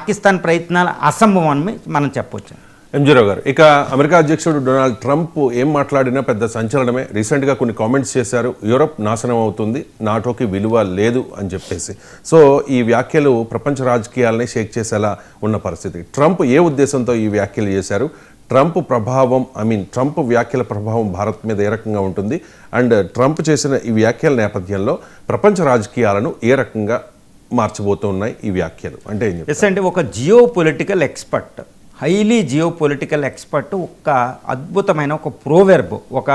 పాకిస్తాన్ ప్రయత్నాలు అసంభవం అని మనం చెప్పొచ్చు. ఎంజీరావు గారు, ఇక అమెరికా అధ్యక్షుడు డొనాల్డ్ ట్రంప్ ఏం మాట్లాడినా పెద్ద సంచలనమే. రీసెంట్గా కొన్ని కామెంట్స్ చేశారు, యూరోప్ నాశనం అవుతుంది, నాటోకి విలువ లేదు అని చెప్పేసి. సో ఈ వ్యాఖ్యలు ప్రపంచ రాజకీయాలని షేక్ చేసేలా ఉన్న పరిస్థితి. ట్రంప్ ఏ ఉద్దేశంతో ఈ వ్యాఖ్యలు చేశారు? ట్రంప్ వ్యాఖ్యల ప్రభావం భారత్ మీద ఏ రకంగా ఉంటుంది? అండ్ ట్రంప్ చేసిన ఈ వ్యాఖ్యల నేపథ్యంలో ప్రపంచ రాజకీయాలను ఏ రకంగా మార్చబోతున్నాయి ఈ వ్యాఖ్యలు అంటే ఏం చెప్తారు? అంటే ఒక geo political expert, highly geo political expert ఒక అద్భుతమైన ఒక ప్రోవెర్బ్, ఒక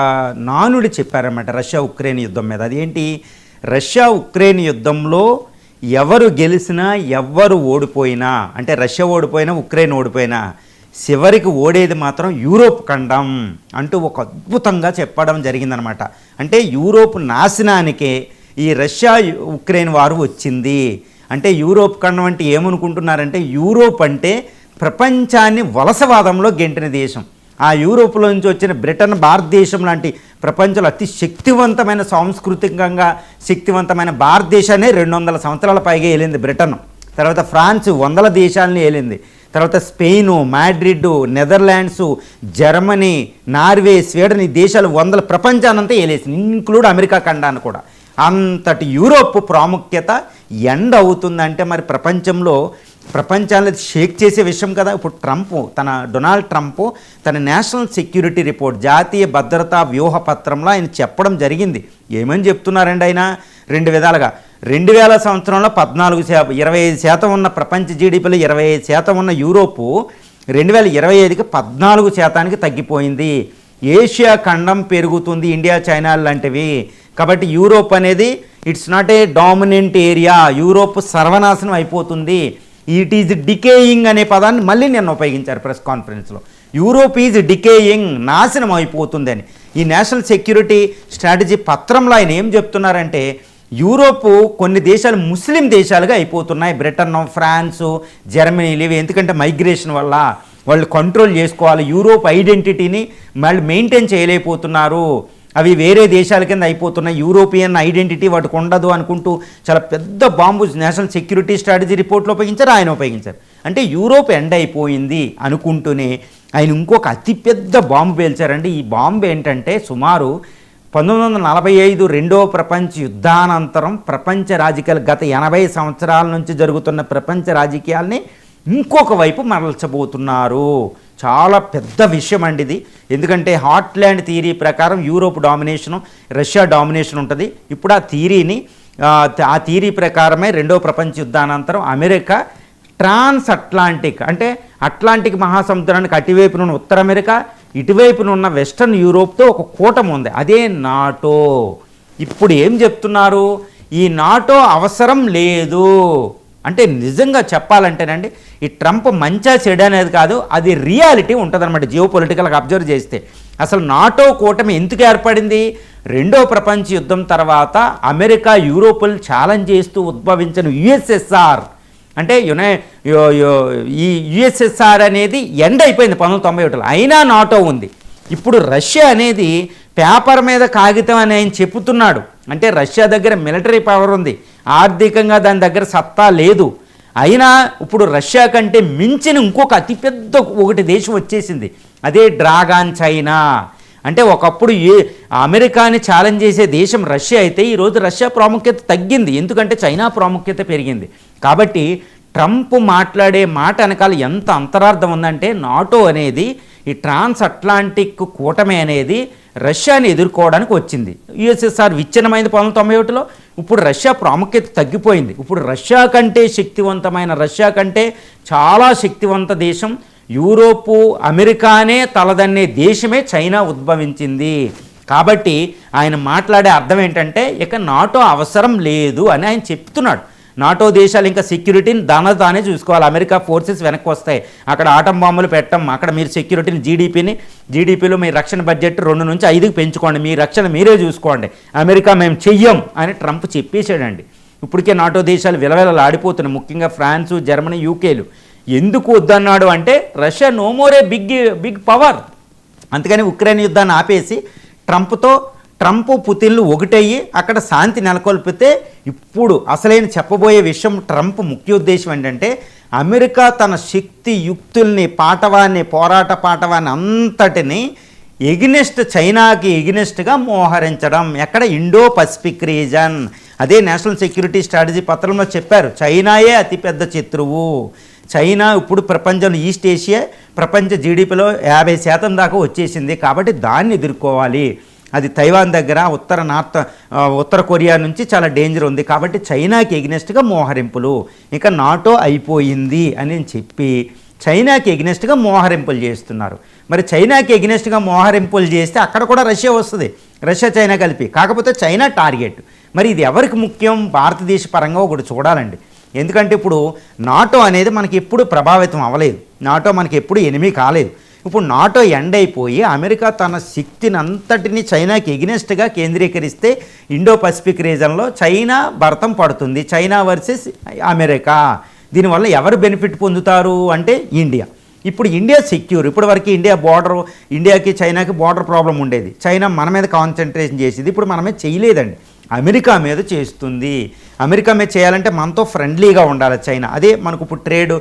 నానుడి చెప్పారన్నమాట రష్యా ఉక్రెయిన్ యుద్ధం మీద. అదేంటి, రష్యా ఉక్రెయిన్ యుద్ధంలో ఎవరు గెలిచినా ఎవరు ఓడిపోయినా, అంటే రష్యా ఓడిపోయినా ఉక్రెయిన్ ఓడిపోయినా చివరికి ఓడేది మాత్రం యూరోప్ ఖండం అంటూ ఒక అద్భుతంగా చెప్పడం జరిగిందనమాట. అంటే యూరోప్ నాశనానికే ఈ రష్యా ఉక్రెయిన్ వారు వచ్చింది. అంటే యూరోప్ ఖండం అంటే ఏమనుకుంటున్నారంటే, యూరోప్ అంటే ప్రపంచాన్ని వలసవాదంలో గెంటిన దేశం. ఆ యూరోప్లో నుంచి వచ్చిన బ్రిటన్, భారతదేశం లాంటి ప్రపంచంలో అతి శక్తివంతమైన, సాంస్కృతికంగా శక్తివంతమైన భారతదేశాన్ని 200 సంవత్సరాల పైగా ఏలింది బ్రిటన్. తర్వాత ఫ్రాన్స్ 100 దేశాలని ఏలింది. తర్వాత Spain, Madrid, Netherlands, Germany, Norway, Sweden, ఈ దేశాలు 100 ప్రపంచానంతా ఏలేసింది, ఇంక్లూడ్ అమెరికా ఖండాన్ని కూడా. అంతటి యూరోప్ ప్రాముఖ్యత ఎండ్ అవుతుందంటే మరి ప్రపంచాన్ని షేక్ చేసే విషయం కదా. ఇప్పుడు డొనాల్డ్ ట్రంప్ తన నేషనల్ సెక్యూరిటీ రిపోర్ట్, జాతీయ భద్రతా వ్యూహ పత్రంలో ఆయన చెప్పడం జరిగింది. ఏమని చెప్తున్నారండి ఆయన? 2 విధాలుగా. 2000 సంవత్సరంలో 25% ఉన్న ప్రపంచ జీడిపిలో 25% ఉన్న యూరోపు 2025కి 14% తగ్గిపోయింది. ఏషియా ఖండం పెరుగుతుంది, ఇండియా, చైనా లాంటివి. కాబట్టి యూరోప్ అనేది it's not a dominant area, Europe సర్వనాశనం అయిపోతుంది. ఇట్ ఈజ్ డికేయింగ్ అనే పదాన్ని మళ్ళీ నేను ఉపయోగించారు ప్రెస్ కాన్ఫరెన్స్లో. యూరోప్ ఈజ్ డికేయింగ్, నాశనం అయిపోతుంది అని. ఈ నేషనల్ సెక్యూరిటీ స్ట్రాటజీ పత్రంలో ఆయన ఏం చెప్తున్నారంటే, యూరోపు కొన్ని దేశాలు ముస్లిం దేశాలుగా అయిపోతున్నాయి. బ్రిటన్, ఫ్రాన్సు, జర్మనీలు ఇవి. ఎందుకంటే మైగ్రేషన్ వల్ల వాళ్ళు కంట్రోల్ చేసుకోవాలి, యూరోప్ ఐడెంటిటీని వాళ్ళు మెయింటైన్ చేయలేకపోతున్నారు, అవి వేరే దేశాల కింద అయిపోతున్నాయి, యూరోపియన్ ఐడెంటిటీ వాటికి ఉండదు అనుకుంటూ చాలా పెద్ద బాంబు నేషనల్ సెక్యూరిటీ స్ట్రాటజీ రిపోర్ట్లో ఉపయోగించారు, ఆయన ఉపయోగించారు. అంటే యూరోప్ ఎండ్ అయిపోయింది అనుకుంటూనే ఆయన ఇంకొక అతిపెద్ద బాంబు పేల్చారండి. ఈ బాంబు ఏంటంటే, సుమారు 1945 రెండవ ప్రపంచ యుద్ధానంతరం ప్రపంచ రాజకీయాలు, గత 80 సంవత్సరాల నుంచి జరుగుతున్న ప్రపంచ రాజకీయాల్ని ఇంకొక వైపు మరల్చబోతున్నారు. చాలా పెద్ద విషయం అండి ఇది. ఎందుకంటే హార్ట్లాండ్ థియరీ ప్రకారం యూరోప్ డామినేషను, రష్యా డామినేషన్ ఉంటుంది. ఇప్పుడు ఆ థియరీ ప్రకారమే రెండవ ప్రపంచ యుద్ధానంతరం అమెరికా ట్రాన్స్ అట్లాంటిక్, అంటే అట్లాంటిక్ మహాసముద్రానికి అటువైపున ఉత్తర అమెరికా, ఇటువైపున ఉన్న వెస్టర్న్ యూరోప్తో ఒక కూటమి ఉంది, అదే నాటో. ఇప్పుడు ఏం చెప్తున్నారు, ఈ నాటో అవసరం లేదు అంటే నిజంగా చెప్పాలంటేనండి, ఈ ట్రంప్ మంచా చెడు అనేది కాదు, అది రియాలిటీ ఉంటుందన్నమాట. జియో పొలిటికల్గా అబ్జర్వ్ చేస్తే అసలు నాటో కూటమి ఎందుకు ఏర్పడింది? రెండో ప్రపంచ యుద్ధం తర్వాత అమెరికా, యూరోపులు ఛాలెంజ్ చేస్తూ ఉద్భవించిన యుఎస్ఎస్ఆర్, అంటే ఈ యుఎస్ఎస్ఆర్ అనేది ఎండ్ అయిపోయింది 1991లో, అయినా నాటో ఉంది. ఇప్పుడు రష్యా అనేది పేపర్ మీద కాగితం అని ఆయన చెప్పుతున్నాడు. అంటే రష్యా దగ్గర మిలిటరీ పవర్ ఉంది, ఆర్థికంగా దాని దగ్గర సత్తా లేదు. అయినా ఇప్పుడు రష్యా కంటే మించిన ఇంకొక అతిపెద్ద ఒకటి దేశం వచ్చేసింది, అదే డ్రాగన్ చైనా. అంటే ఒకప్పుడు అమెరికాని ఛాలెంజ్ చేసే దేశం రష్యా అయితే ఈరోజు రష్యా ప్రాముఖ్యత తగ్గింది, ఎందుకంటే చైనా ప్రాముఖ్యత పెరిగింది. కాబట్టి ట్రంప్ మాట్లాడే మాట వెనకాల ఎంత అంతరార్థం ఉందంటే, నాటో అనేది ఈ ట్రాన్స్ అట్లాంటిక్ కూటమి అనేది రష్యాని ఎదుర్కోవడానికి వచ్చింది. యుఎస్ఎస్ఆర్ విచ్ఛిన్నమైంది 1991లో. ఇప్పుడు రష్యా ప్రాముఖ్యత తగ్గిపోయింది. ఇప్పుడు రష్యా కంటే శక్తివంతమైన, రష్యా కంటే చాలా శక్తివంత దేశం, యూరోపు అమెరికానే తలదన్నే దేశమే చైనా ఉద్భవించింది. కాబట్టి ఆయన మాట్లాడే అర్థం ఏంటంటే, ఇక నాటో అవసరం లేదు అని ఆయన చెప్తున్నాడు. నాటో దేశాలు ఇంకా సెక్యూరిటీని తానే చూసుకోవాలి, అమెరికా ఫోర్సెస్ వెనక్కి వస్తాయి, అక్కడ ఆటం బాంబులు పెట్టం, అక్కడ మీరు సెక్యూరిటీని జీడీపీలో మీ రక్షణ బడ్జెట్ 2 నుంచి 5కి పెంచుకోండి, మీ రక్షణ మీరే చూసుకోండి, అమెరికా మేము చెయ్యం అని ట్రంప్ చెప్పేశాడండి. ఇప్పటికే నాటో దేశాలు విలవిలలు ఆడిపోతున్నాయి, ముఖ్యంగా ఫ్రాన్స్, జర్మనీ, యూకేలు. ఎందుకు వద్దన్నాడు అంటే, Russia no more a big power. అందుకని ఉక్రెయిన్ యుద్ధాన్ని ఆపేసి ట్రంప్తో ట్రంప్ పుతిన్లు ఒకటయ్యి అక్కడ శాంతి నెలకొల్పితే ఇప్పుడు అసలైన చెప్పబోయే విషయం ట్రంప్ ముఖ్య ఉద్దేశం ఏంటంటే అమెరికా తన శక్తి యుక్తుల్ని పోరాట పాటవాన్ని అంతటిని ఎగినెస్ట్ చైనాకి ఎగినెస్ట్గా మోహరించడం. ఎక్కడ ఇండో పసిఫిక్ రీజన్. అదే నేషనల్ సెక్యూరిటీ స్ట్రాటజీ పత్రంలో చెప్పారు, చైనాయే అతిపెద్ద శత్రువు. చైనా ఇప్పుడు ప్రపంచంలో ఈస్ట్ ఏషియా ప్రపంచ జీడిపిలో 50% దాకా వచ్చేసింది. కాబట్టి దాన్ని ఎదుర్కోవాలి. అది తైవాన్ దగ్గర ఉత్తర కొరియా నుంచి చాలా డేంజర్ ఉంది. కాబట్టి చైనాకి ఎగ్నెస్ట్గా మోహరింపులు. ఇక నాటో అయిపోయింది అని చెప్పి చైనాకి ఎగ్నెస్ట్గా మోహరింపులు చేస్తున్నారు. మరి చైనాకి ఎగ్నెస్ట్గా మోహరింపులు చేస్తే అక్కడ కూడా రష్యా వస్తుంది, రష్యా చైనా కలిపి. కాకపోతే చైనా టార్గెట్. మరి ఇది ఎవరికి ముఖ్యం? భారతదేశ పరంగా ఒకటి చూడాలండి. ఎందుకంటే ఇప్పుడు నాటో అనేది మనకి ఎప్పుడు ప్రభావితం అవ్వలేదు, నాటో మనకి ఎప్పుడు ఎనిమి కాలేదు. ఇప్పుడు నాటో ఎండ్ అయిపోయి అమెరికా తన శక్తిని అంతటిని చైనాకి ఎగ్నెస్ట్గా కేంద్రీకరిస్తే ఇండో పసిఫిక్ రీజన్లో చైనా భరతం పడుతుంది. China versus America. దీనివల్ల ఎవరు బెనిఫిట్ పొందుతారు అంటే ఇండియా. ఇప్పుడు ఇండియా సెక్యూర్. ఇప్పటివరకు ఇండియాకి చైనాకి బార్డర్ ప్రాబ్లం ఉండేది. చైనా మన మీద కాన్సన్ట్రేషన్ చేసేది, ఇప్పుడు మన మీద చేయలేదండి, అమెరికా మీద చేస్తుంది. అమెరికా మీద చేయాలంటే మనతో ఫ్రెండ్లీగా ఉండాలి చైనా. అదే మనకు ఇప్పుడు ట్రేడ్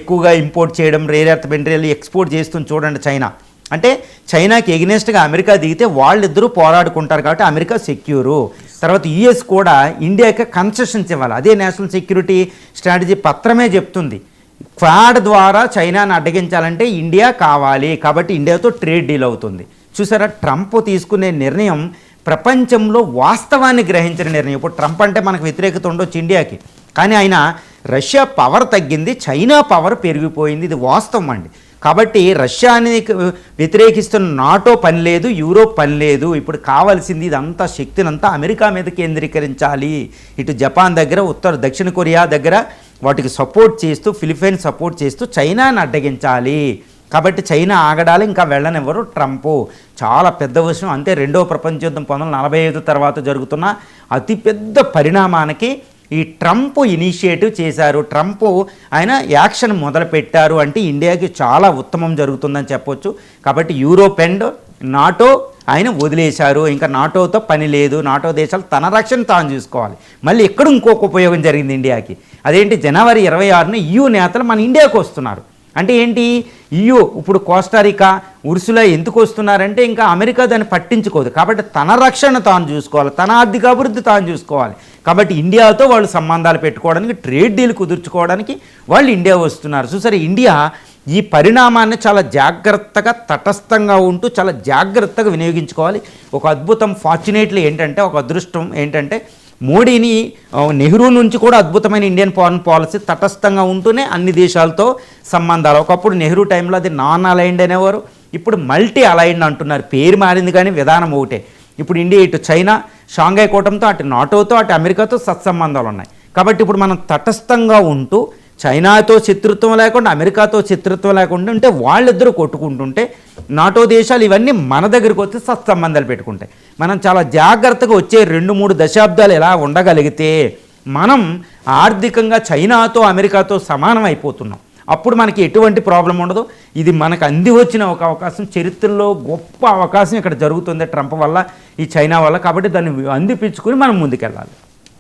ఎక్కువగా ఇంపోర్ట్ చేయడం, రేర్ ఎర్త్ మెటీరియల్ ఎక్స్పోర్ట్ చేస్తుంది చూడండి చైనా. అంటే చైనాకి ఎగ్నెస్ట్గా అమెరికా దిగితే వాళ్ళిద్దరూ పోరాడుకుంటారు. కాబట్టి అమెరికా సెక్యూరు. తర్వాత యుఎస్ కూడా ఇండియాకి కన్సెషన్స్ ఇవ్వాలి. అదే నేషనల్ సెక్యూరిటీ స్ట్రాటజీ పత్రమే చెప్తుంది. క్వాడ్ ద్వారా చైనాను అడ్డగించాలంటే ఇండియా కావాలి. కాబట్టి ఇండియాతో ట్రేడ్ డీల్ అవుతుంది. చూసారా, ట్రంప్ తీసుకునే నిర్ణయం ప్రపంచంలో వాస్తవాన్ని గ్రహించిన నిర్ణయం. ఇప్పుడు ట్రంప్ అంటే మనకు వ్యతిరేకత ఉండొచ్చు ఇండియాకి, కానీ ఆయన రష్యా పవర్ తగ్గింది, చైనా పవర్ పెరిగిపోయింది. ఇది వాస్తవం అండి. కాబట్టి రష్యాని వ్యతిరేకిస్తున్న నాటో పని లేదు, యూరోప్ పని లేదు. ఇప్పుడు కావాల్సింది ఇదంతా శక్తినంతా అమెరికా మీద కేంద్రీకరించాలి. ఇటు జపాన్ దగ్గర, దక్షిణ కొరియా దగ్గర వాటికి సపోర్ట్ చేస్తూ, ఫిలిప్పైన్స్ సపోర్ట్ చేస్తూ చైనాని అడ్డగించాలి. కాబట్టి చైనా ఆగడాలు ఇంకా వెళ్ళనివ్వరు ట్రంప్. చాలా పెద్ద విషయం. అంతే, రెండో ప్రపంచ యుద్ధం 1945 తర్వాత జరుగుతున్న అతిపెద్ద పరిణామానికి ఈ ట్రంప్ ఇనిషియేటివ్ చేశారు. ట్రంప్ ఆయన యాక్షన్ మొదలుపెట్టారు అంటే ఇండియాకి చాలా ఉత్తమం జరుగుతుందని చెప్పొచ్చు. కాబట్టి యూరోప్ అండ్ నాటో ఆయన వదిలేశారు. ఇంకా నాటోతో పని లేదు. నాటో దేశాలు తన రక్షణ తాను చూసుకోవాలి. మళ్ళీ ఎక్కడ ఇంకొక ఉపయోగం జరిగింది ఇండియాకి. అదేంటి, జనవరి 26న EU నేతలు మన ఇండియాకు వస్తున్నారు. అంటే ఏంటి, EU ఇప్పుడు కోస్టారికా, ఉర్సులా ఎందుకు వస్తున్నారంటే ఇంకా అమెరికా దాన్ని పట్టించుకోదు. కాబట్టి తన రక్షణ తాను చూసుకోవాలి, తన ఆర్థిక అభివృద్ధి తాను చూసుకోవాలి. కాబట్టి ఇండియాతో వాళ్ళు సంబంధాలు పెట్టుకోవడానికి, ట్రేడ్ డీల్ కుదుర్చుకోవడానికి వాళ్ళు ఇండియా వస్తున్నారు. చూసారు, ఇండియా ఈ పరిణామాన్ని చాలా జాగ్రత్తగా, తటస్థంగా ఉంటూ చాలా జాగ్రత్తగా వినియోగించుకోవాలి. ఒక అద్భుతం ఫార్చునేట్లీ ఏంటంటే, ఒక అదృష్టం ఏంటంటే, మోడీని నెహ్రూ నుంచి కూడా అద్భుతమైన ఇండియన్ ఫారెన్ పాలసీ, తటస్థంగా ఉంటూనే అన్ని దేశాలతో సంబంధాలు. ఒకప్పుడు నెహ్రూ టైంలో అది నాన్ అలైన్డ్ అనేవారు, ఇప్పుడు మల్టీ అలైన్డ్ అంటున్నారు. పేరు మారింది కానీ విధానం ఒకటే. ఇప్పుడు ఇండియా ఇటు చైనా, షాంఘై కూటమితో, అటు నాటోతో, అటు అమెరికాతో సత్సంబంధాలు ఉన్నాయి. కాబట్టి ఇప్పుడు మనం తటస్థంగా ఉంటూ చైనాతో శత్రుత్వం లేకుండా, అమెరికాతో శత్రుత్వం లేకుండా ఉంటే, వాళ్ళిద్దరూ కొట్టుకుంటుంటే నాటో దేశాలు ఇవన్నీ మన దగ్గరికి వచ్చి సత్సంబంధాలు పెట్టుకుంటాయి. మనం చాలా జాగ్రత్తగా వచ్చే 2-3 దశాబ్దాలు ఎలా ఉండగలిగితే మనం ఆర్థికంగా చైనాతో, అమెరికాతో సమానం అయిపోతున్నాం. అప్పుడు మనకి ఎటువంటి ప్రాబ్లం ఉండదు. ఇది మనకు అంది వచ్చిన ఒక అవకాశం, చరిత్రలో గొప్ప అవకాశం ఇక్కడ జరుగుతుంది ట్రంప్ వల్ల, ఈ చైనా వల్ల. కాబట్టి దాన్ని అందిపించుకుని మనం ముందుకెళ్ళాలి.